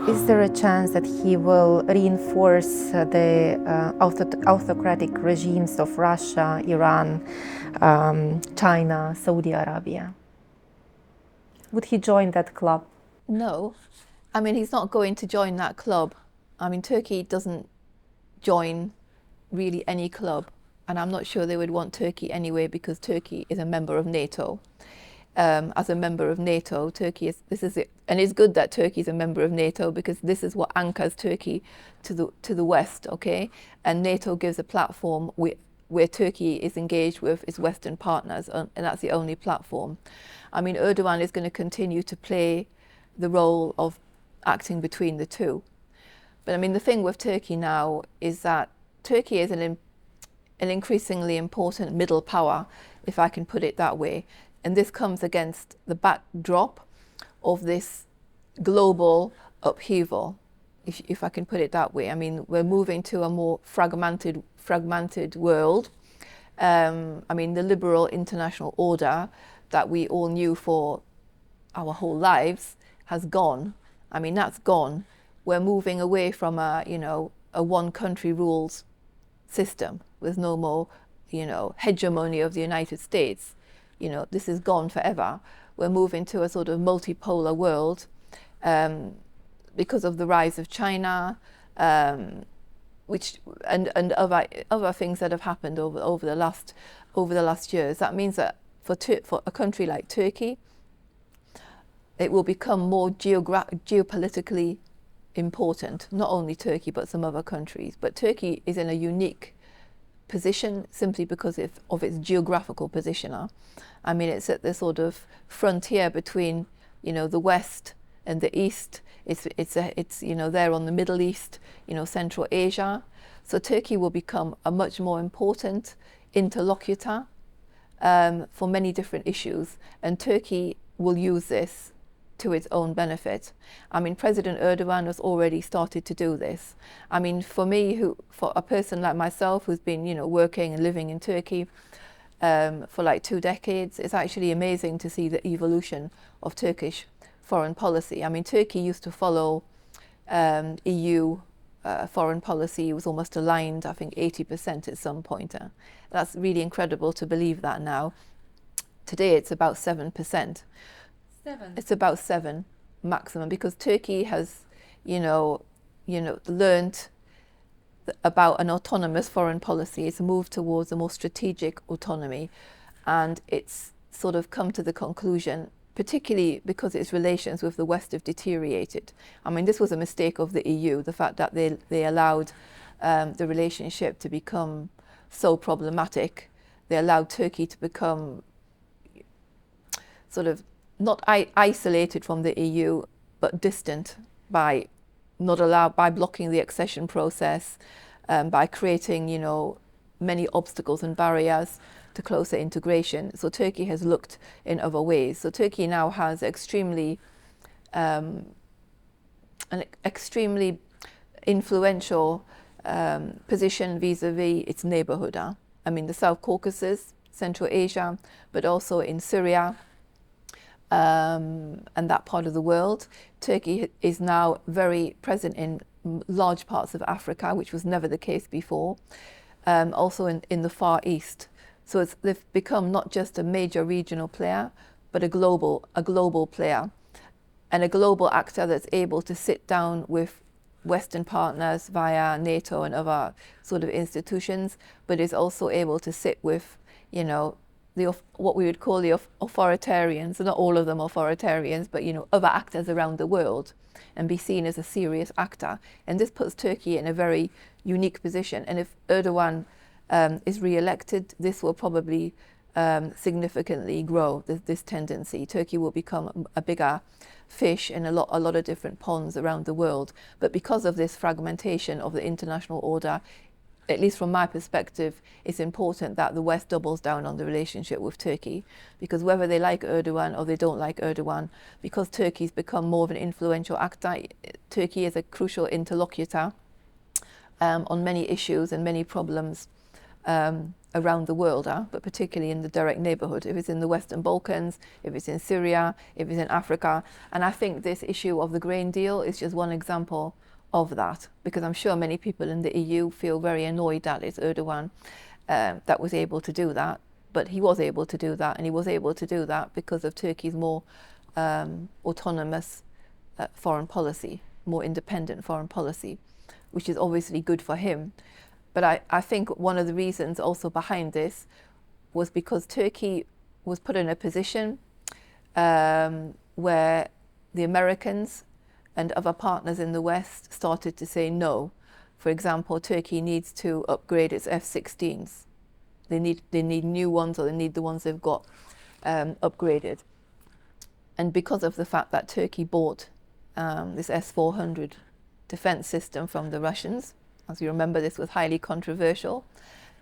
Is there a chance that he will reinforce the autocratic regimes of Russia, Iran, China, Saudi Arabia? Would he join that club? No. I mean, he's not going to join that club. I mean, Turkey doesn't join really any club. And I'm not sure they would want Turkey anyway, because Turkey is a member of NATO. As a member of NATO, Turkey is, this is it. And it's good that Turkey is a member of NATO, because this is what anchors Turkey to the West, okay? And NATO gives a platform where Turkey is engaged with its Western partners, and that's the only platform. I mean, Erdogan is going to continue to play the role of acting between the two. But I mean, the thing with Turkey now is that Turkey is an increasingly important middle power, if I can put it that way. And this comes against the backdrop of this global upheaval, if I can put it that way. I mean, we're moving to a more fragmented world. I mean, the liberal international order that we all knew for our whole lives has gone. I mean, that's gone. We're moving away from a one country rules system with no more, hegemony of the United States. This is gone forever. We're moving to a sort of multipolar world because of the rise of China, which and other things that have happened over the last years. That means that for a country like Turkey, it will become more geopolitically important. Not only Turkey, but some other countries. But Turkey is in a unique position simply because of its geographical position. I mean, it's at the sort of frontier between, the West and the East. It's there on the Middle East, Central Asia. So Turkey will become a much more important interlocutor for many different issues, and Turkey will use this to its own benefit. I mean, President Erdogan has already started to do this. I mean, for a person like myself who's been, working and living in Turkey for like 2 decades, it's actually amazing to see the evolution of Turkish foreign policy. I mean, Turkey used to follow EU foreign policy. It was almost aligned, I think 80% at some point. That's really incredible to believe that now. Today it's about 7%. It's about 7 maximum, because Turkey has, learned about an autonomous foreign policy. It's moved towards a more strategic autonomy, and it's sort of come to the conclusion, particularly because its relations with the West have deteriorated. I mean, this was a mistake of the EU, the fact that they allowed the relationship to become so problematic. They allowed Turkey to become sort of not isolated from the EU, but distant by blocking the accession process, by creating, many obstacles and barriers to closer integration. So Turkey has looked in other ways. So Turkey now has an extremely influential position vis-a-vis its neighborhood. I mean, the South Caucasus, Central Asia, but also in Syria, and that part of the world. Turkey is now very present in large parts of Africa, which was never the case before, also in the Far East. So they've become not just a major regional player, but a global player, and a global actor that's able to sit down with Western partners via NATO and other sort of institutions, but is also able to sit with, what we would call the authoritarians, not all of them authoritarians, but other actors around the world, and be seen as a serious actor. And this puts Turkey in a very unique position. And if Erdogan is re-elected, this will probably significantly grow this tendency. Turkey will become a bigger fish in a lot of different ponds around the world. But because of this fragmentation of the international order, at least from my perspective, it's important that the West doubles down on the relationship with Turkey, because whether they like Erdogan or they don't like Erdogan, because Turkey's become more of an influential actor, Turkey is a crucial interlocutor on many issues and many problems around the world are, but particularly in the direct neighborhood, if it's in the Western Balkans, if it's in Syria, if it's in Africa. And I think this issue of the grain deal is just one example of that, because I'm sure many people in the EU feel very annoyed that it's Erdogan that was able to do that. But he was able to do that, and he was able to do that because of Turkey's more autonomous foreign policy, more independent foreign policy, which is obviously good for him. But I think one of the reasons also behind this was because Turkey was put in a position where the Americans and other partners in the West started to say no. For example, Turkey needs to upgrade its F-16s. They need new ones, or they need the ones they've got upgraded. And because of the fact that Turkey bought this S-400 defense system from the Russians, as you remember, this was highly controversial,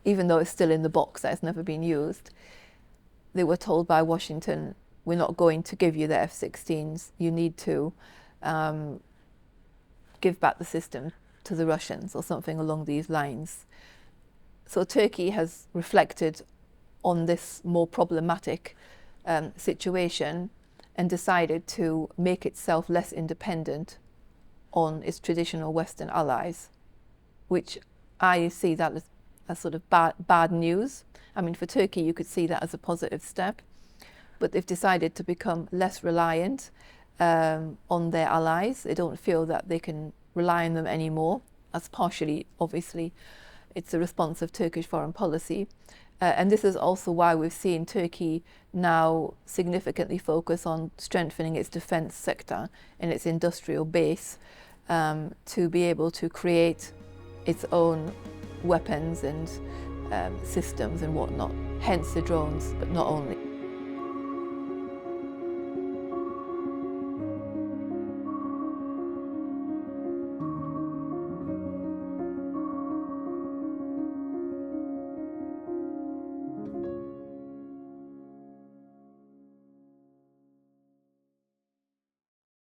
even though it's still in the box that has never been used. They were told by Washington, we're not going to give you the F-16s. You need to give back the system to the Russians, or something along these lines. So Turkey has reflected on this more problematic situation and decided to make itself less independent on its traditional Western allies, which I see that as sort of bad news. I mean, for Turkey, you could see that as a positive step, but they've decided to become less reliant on their allies. They don't feel that they can rely on them anymore. That's partially, obviously, it's a response of Turkish foreign policy. And this is also why we've seen Turkey now significantly focus on strengthening its defense sector and its industrial base to be able to create its own weapons and systems and whatnot, hence the drones, but not only.